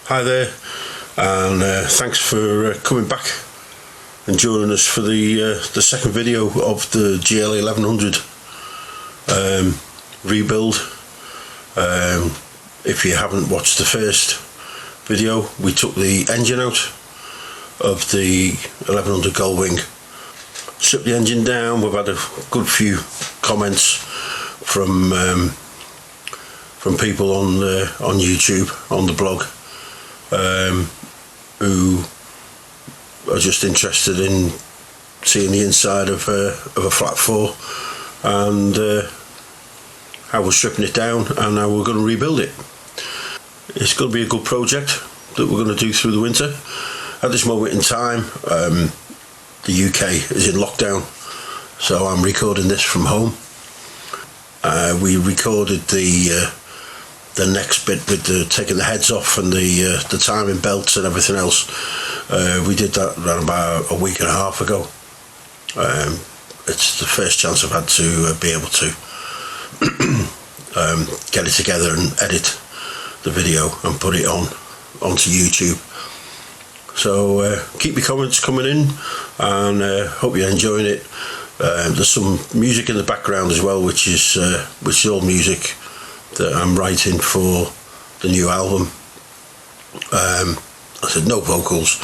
Hi there, and thanks for coming back and joining us for the second video of the GL1100 rebuild. If you haven't watched the first video, we took the engine out of the 1100 Gullwing, stripped the engine down. We've had a good few comments from people on YouTube, on the blog, who are just interested in seeing the inside of a flat 4 and how we're stripping it down and how we're going to rebuild it. It's going to be a good project that we're going to do through the winter. At this moment in time, the UK is in lockdown, so I'm recording this from home. We recorded the next bit with the taking the heads off and the timing belts and everything else. We did that around about a week and a half ago. It's the first chance I've had to be able to get it together and edit the video and put it onto YouTube. So keep your comments coming in, and hope you're enjoying it. There's some music in the background as well, which is all music that I'm writing for the new album. I said no vocals,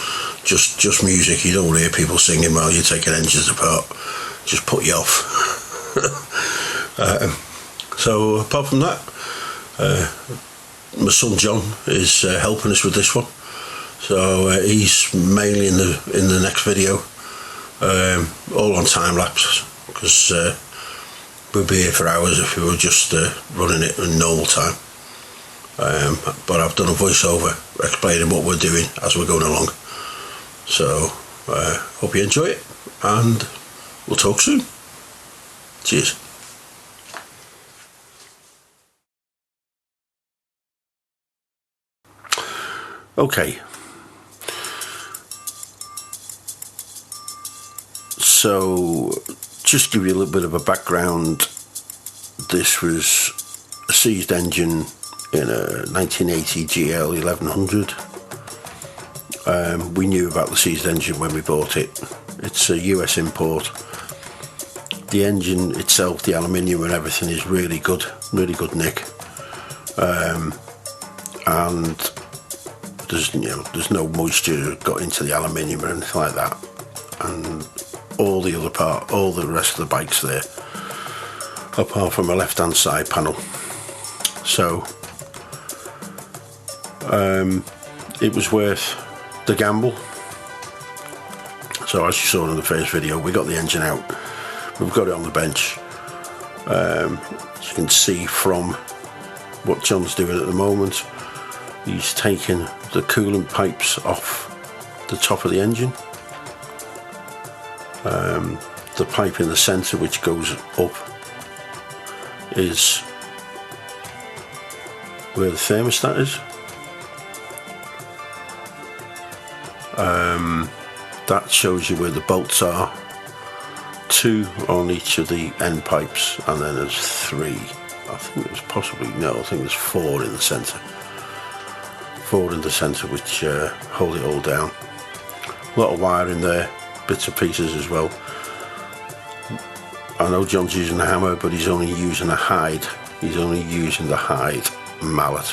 just music. You don't hear people singing while you're taking engines apart, just put you off. So apart from that, my son John is helping us with this one, so he's mainly in the next video, all on time lapse, because we'd be here for hours if we were just running it in normal time. But I've done a voiceover explaining what we're doing as we're going along. So hope you enjoy it, and we'll talk soon. Cheers. Okay, so just to give you a little bit of a background, this was a seized engine in a 1980 GL1100. We knew about the seized engine when we bought it. It's a US import. The engine itself, the aluminium and everything, is really good nick, and there's no moisture got into the aluminium or anything like that, and all the rest of the bike's there, apart from a left-hand side panel. So it was worth the gamble. So as you saw in the first video, we got the engine out, we've got it on the bench. As you can see from what John's doing at the moment, he's taking the coolant pipes off the top of the engine. The pipe in the centre, which goes up, is where the thermostat is. That shows you where the bolts are, 2 on each of the end pipes, and then there's 3. I think there's I think there's 4 in the centre. 4 in the centre, which hold it all down. A lot of wire in there, bits and pieces as well. I know John's using a hammer, but he's only using a hide. He's only using the hide mallet,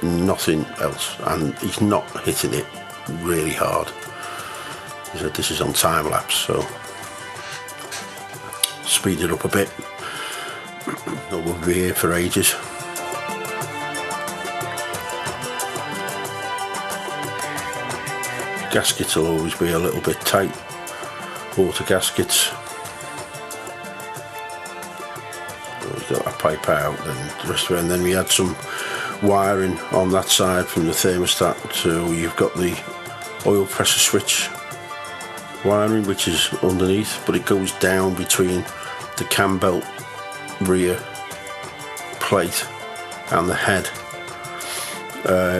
nothing else, and he's not hitting it really hard. He said this is on time lapse, so speed it up a bit. We'll be here for ages. Gaskets will always be a little bit tight, water gaskets. We've got that pipe out, and the rest of it, and then we had some wiring on that side from the thermostat. So you've got the oil pressure switch wiring, which is underneath, but it goes down between the cam belt rear plate and the head.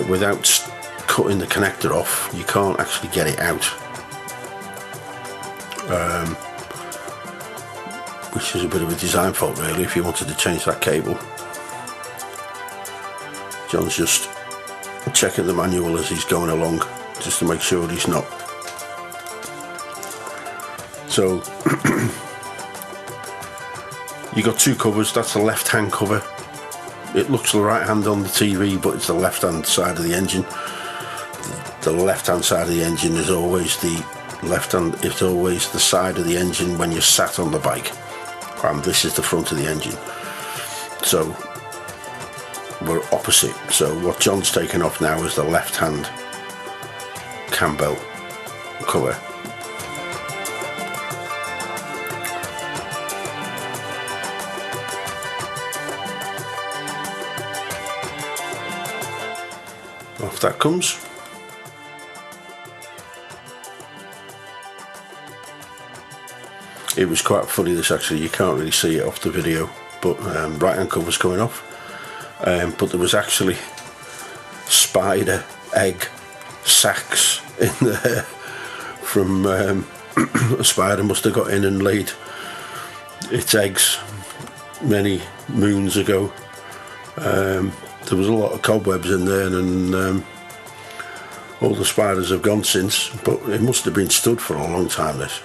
Without cutting the connector off, you can't actually get it out, which is a bit of a design fault really if you wanted to change that cable. John's just checking the manual as he's going along, just to make sure he's not. So you got two covers. That's the left hand cover. It looks the right hand on the TV, but it's the left hand side of the engine. The left hand side of the engine is always the left hand. It's always the side of the engine when you're sat on the bike, and this is the front of the engine. So we're opposite. So what John's taken off now is the left hand cam belt cover. Off that comes. It was quite funny, this actually. You can't really see it off the video, but right hand cover's coming off. But there was actually spider egg sacs in there from a spider must have got in and laid its eggs many moons ago. There was a lot of cobwebs in there, and all the spiders have gone since, but it must have been stood for a long time, this.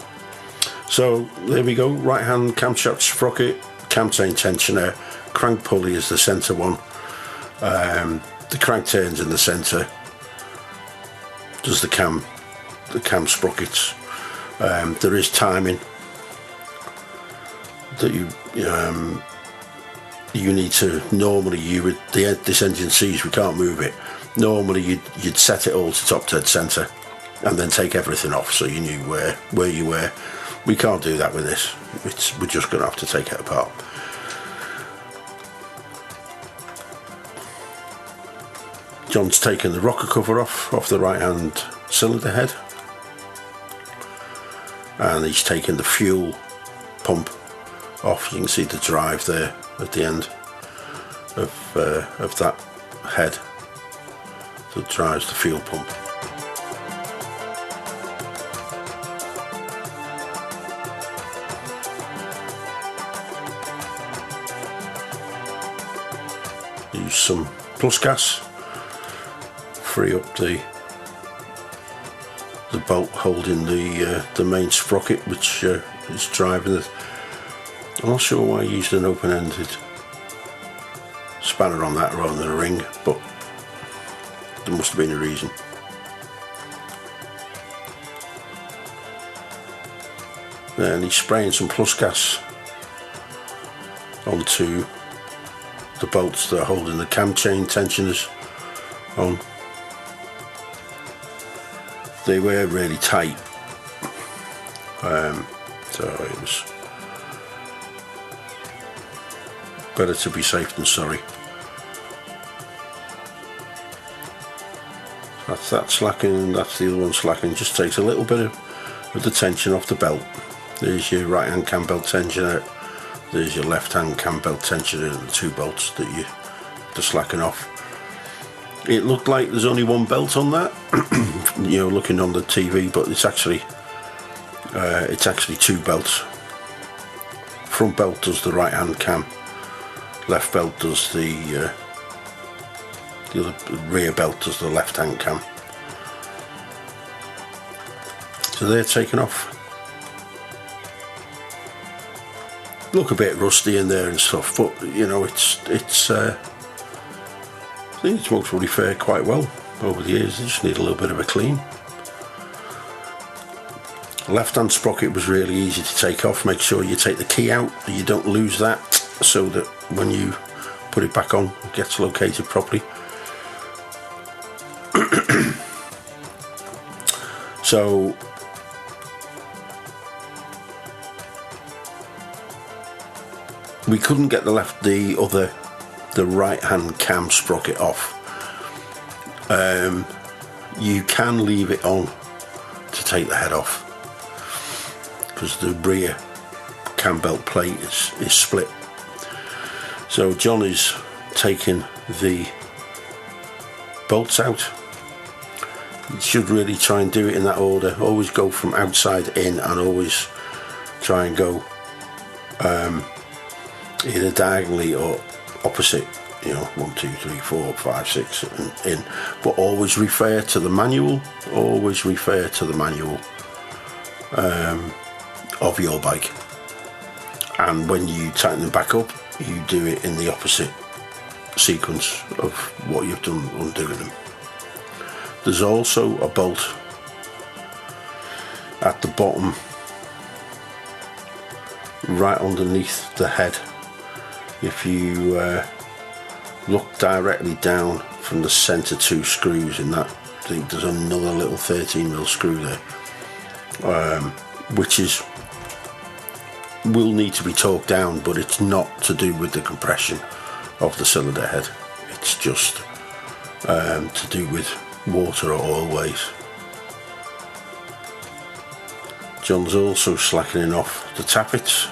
So there we go, right hand camshaft sprocket, cam chain tensioner, crank pulley is the centre one, the crank turns in the centre, does the cam sprockets. There is timing that you need to, normally this engine sees we can't move it. Normally you'd set it all to top dead centre and then take everything off so you knew where you were. We can't do that with this. We're just going to have to take it apart. John's taken the rocker cover off the right hand cylinder head, and he's taken the fuel pump off. You can see the drive there at the end of that head that drives the fuel pump. Use some plus gas, free up the bolt holding the main sprocket, which is driving it. I'm not sure why I used an open-ended spanner on that rather than a ring, but there must have been a reason. And he's spraying some plus gas onto the bolts that are holding the cam chain tensioners on. They were really tight, so it was better to be safe than sorry. That's that slacking, and that's the other one slacking. Just takes a little bit of the tension off the belt. There's your right hand cam belt tensioner, there's your left hand cam belt tensioner, and the two bolts that you're slacking off. It looked like there's only one belt on that, looking on the TV, but it's actually two belts. Front belt does the right hand cam, left belt does the other rear belt does the left hand cam. So they're taken off. Look a bit rusty in there and stuff, but it's I think it's worked really fair quite well over the years. They just need a little bit of a clean. Left hand sprocket was really easy to take off. Make sure you take the key out and you don't lose that, so that when you put it back on it gets located properly. So we couldn't get the right hand cam sprocket off. You can leave it on to take the head off, because the rear cam belt plate is split. So John is taking the bolts out. You should really try and do it in that order. Always go from outside in, and always try and go either diagonally or opposite you know, 1, 2, 3, 4, 5, 6 and in, but always refer to the manual. Always refer to the manual of your bike, and when you tighten them back up, you do it in the opposite sequence of what you've done undoing them. There's also a bolt at the bottom, right underneath the head. If you look directly down from the centre 2 screws in that, I think there's another little 13mm screw there, which will need to be torqued down, but it's not to do with the compression of the cylinder head. It's just to do with water or oil waste. John's also slackening off the tappets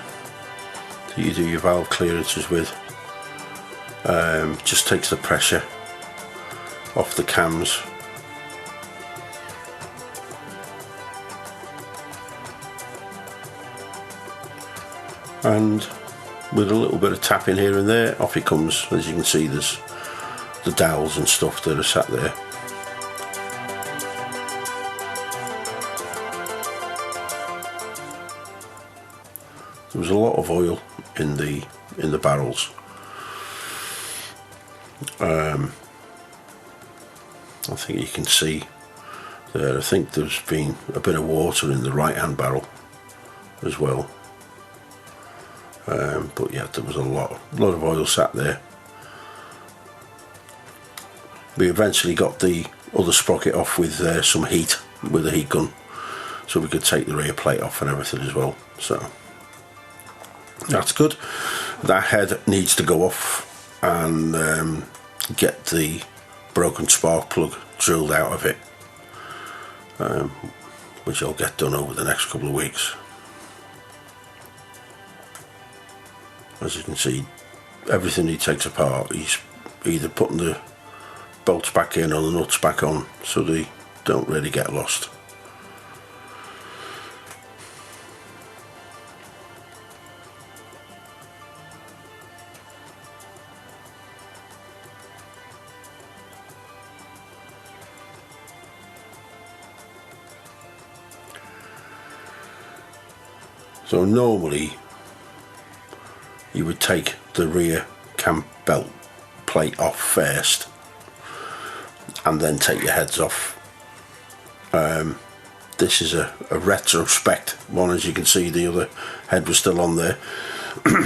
that you do your valve clearances with. Just takes the pressure off the cams. And with a little bit of tapping here and there, off it comes. As you can see, there's the dowels and stuff that are sat there. There was a lot of oil in the barrels. I think you can see there. I think there's been a bit of water in the right hand barrel as well. But yeah, there was a lot of oil sat there. We eventually got the other sprocket off with some heat, with a heat gun, so we could take the rear plate off and everything as well. So that's good. That head needs to go off and get the broken spark plug drilled out of it, which I'll get done over the next couple of weeks. As you can see, everything he takes apart, he's either putting the bolts back in or the nuts back on, so they don't really get lost. So normally you would take the rear cam belt plate off first and then take your heads off. This is a retrospect one. As you can see, the other head was still on there.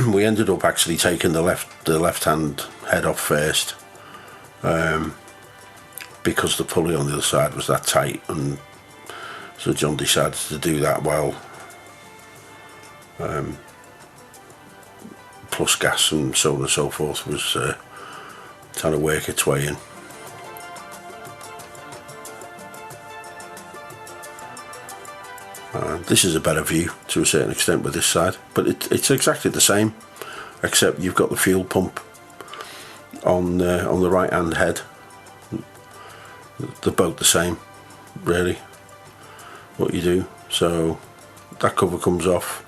We ended up actually taking the left hand head off first, because the pulley on the other side was that tight, and so John decided to do that while plus gas and so on and so forth was trying to work its way in. This is a better view to a certain extent with this side, but it's exactly the same, except you've got the fuel pump on the right hand head. They're both the same, really, what you do. So that cover comes off.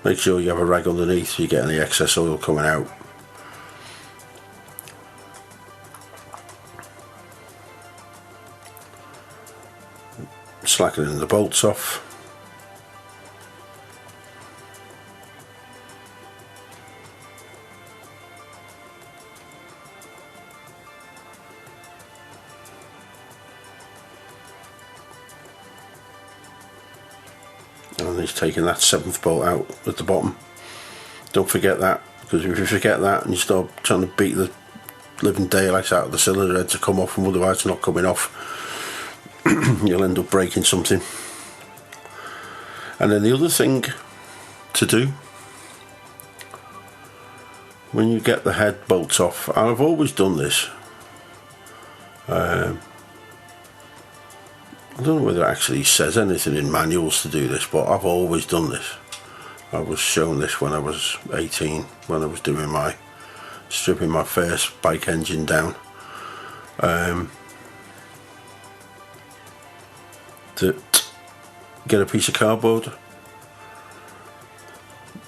Make sure you have a rag underneath so you get any excess oil coming out. Slackening the bolts off. And he's taking that 7th bolt out at the bottom. Don't forget that, because if you forget that and you start trying to beat the living daylights out of the cylinder head to come off, and otherwise it's not coming off, you'll end up breaking something. And then the other thing to do when you get the head bolts off, I've always done this. I don't know whether it actually says anything in manuals to do this, but I've always done this. I was shown this when I was 18, when I was doing stripping my first bike engine down. That get a piece of cardboard,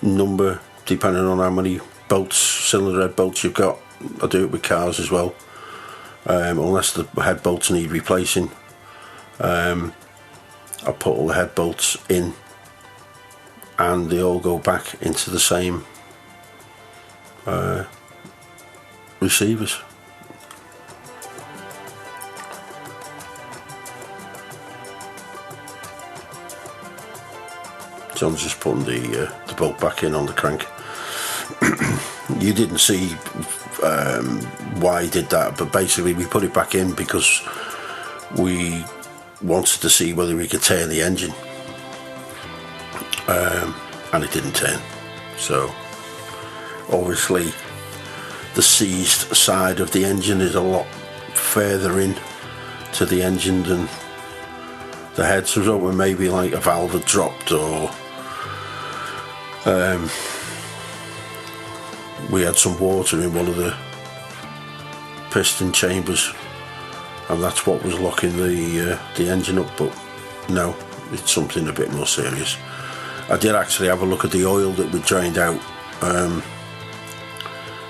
number depending on how many bolts cylinder head bolts you've got. I do it with cars as well, unless the head bolts need replacing. I put all the head bolts in and they all go back into the same receivers. John's just putting the bolt back in on the crank. You didn't see why he did that, but basically we put it back in because we wanted to see whether we could turn the engine, and it didn't turn. So obviously the seized side of the engine is a lot further in to the engine than the head, so when maybe like a valve had dropped, or we had some water in one of the piston chambers, and that's what was locking the engine up. But no, it's something a bit more serious. I did actually have a look at the oil that we drained out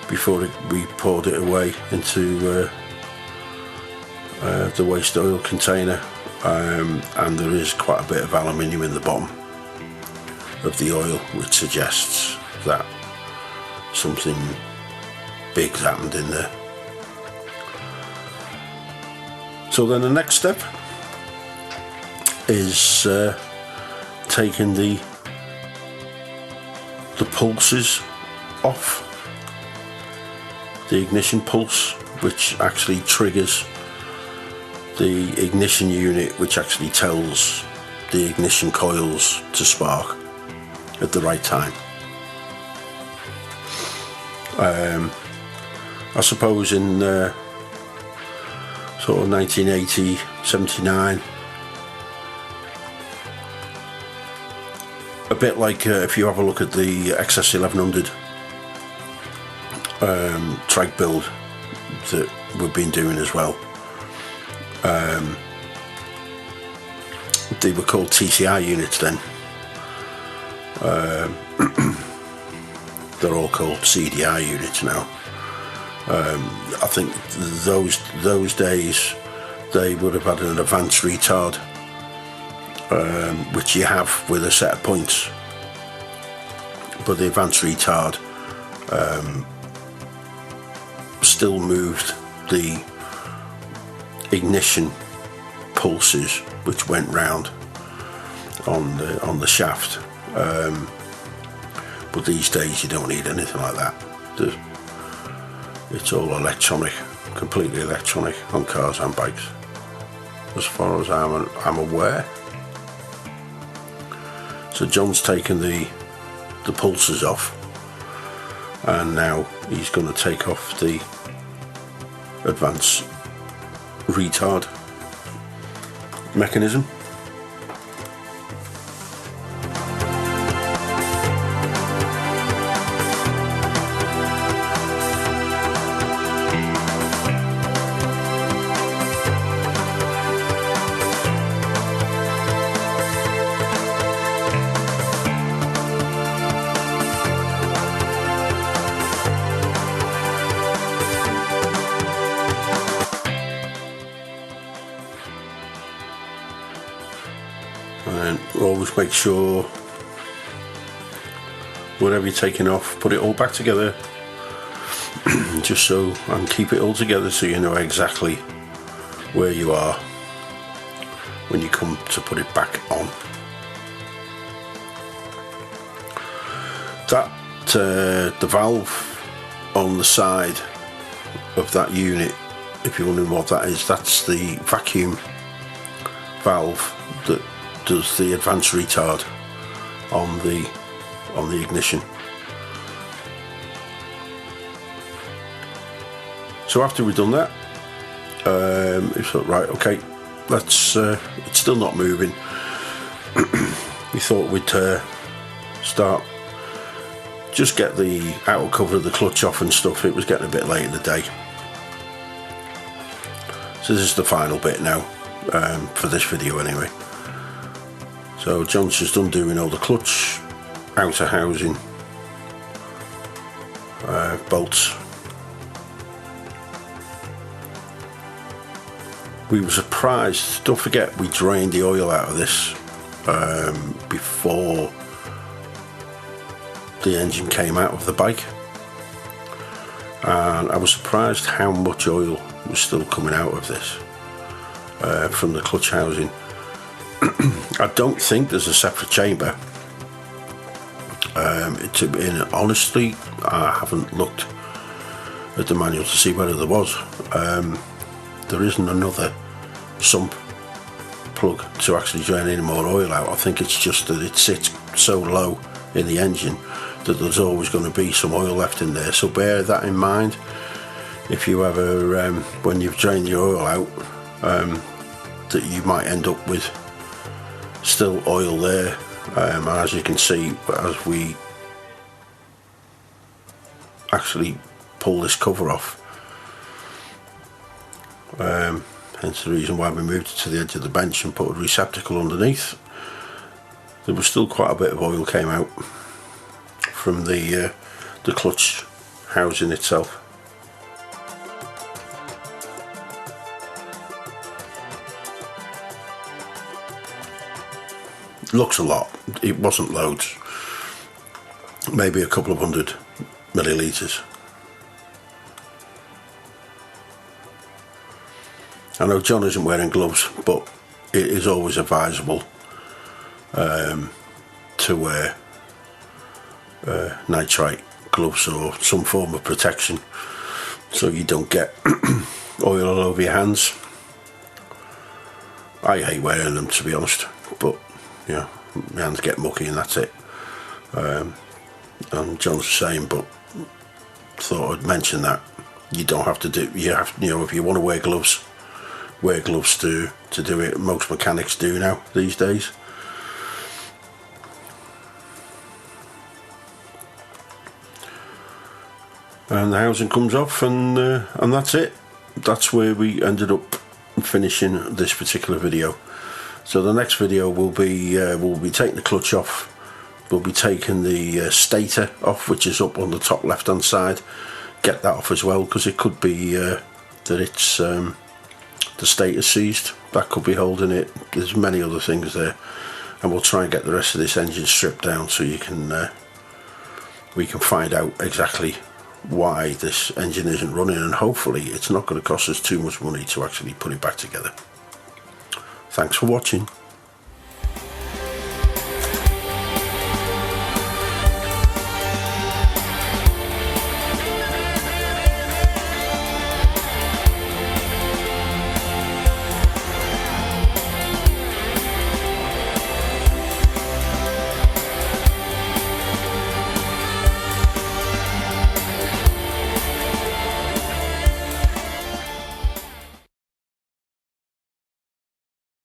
before we poured it away into the waste oil container, and there is quite a bit of aluminium in the bottom of the oil, which suggests that something big's happened in there. So then the next step is taking the pulses off, the ignition pulse, which actually triggers the ignition unit, which actually tells the ignition coils to spark at the right time. I suppose in sort of 1980, 79, a bit like if you have a look at the GL1100 trike build that we've been doing as well. They were called TCI units then. They're all called CDI units now. I think those days they would have had an advanced retard, which you have with a set of points, but the advanced retard still moved the ignition pulses which went round on the shaft, but these days you don't need anything like that. It's all electronic, completely electronic on cars and bikes, as far as I'm aware. So John's taken the pulses off, and now he's going to take off the advanced retard mechanism. And always make sure whatever you're taking off, put it all back together, just so, and keep it all together so you know exactly where you are when you come to put it back on. That the valve on the side of that unit, if you're wondering what that is, that's the vacuum valve that does the advanced retard on the ignition. So after we've done that, we thought, right, okay, let's it's still not moving. We thought we'd start, just get the outer cover of the clutch off and stuff. It was getting a bit late in the day, so this is the final bit now, for this video anyway. So John's just undoing all the clutch outer housing bolts. We were surprised. Don't forget, we drained the oil out of this before the engine came out of the bike, and I was surprised how much oil was still coming out of this from the clutch housing. I don't think there's a separate chamber. Honestly, I haven't looked at the manual to see whether there was. There isn't another sump plug to actually drain any more oil out. I think it's just that it sits so low in the engine that there's always going to be some oil left in there, so bear that in mind if you ever when you've drained your oil out, that you might end up with still oil there. And as you can see, as we actually pull this cover off, hence the reason why we moved it to the edge of the bench and put a receptacle underneath, there was still quite a bit of oil came out from the clutch housing itself. Looks a lot. It wasn't loads, maybe a couple of 100 millilitres. I know John isn't wearing gloves, but it is always advisable to wear nitrite gloves or some form of protection so you don't get oil all over your hands. I hate wearing them, to be honest, but yeah, my hands get mucky and that's it. And John's the same, but thought I'd mention that you don't have to do. You have, you know, if you want to wear gloves to do it. Most mechanics do now these days. And the housing comes off, and that's it. That's where we ended up finishing this particular video. So the next video will be we'll be taking the clutch off. We'll be taking the stator off, which is up on the top left hand side. Get that off as well, because it could be that it's the stator seized. That could be holding it. There's many other things there, and we'll try and get the rest of this engine stripped down so you can we can find out exactly why this engine isn't running, and hopefully it's not going to cost us too much money to actually put it back together. Thanks for watching.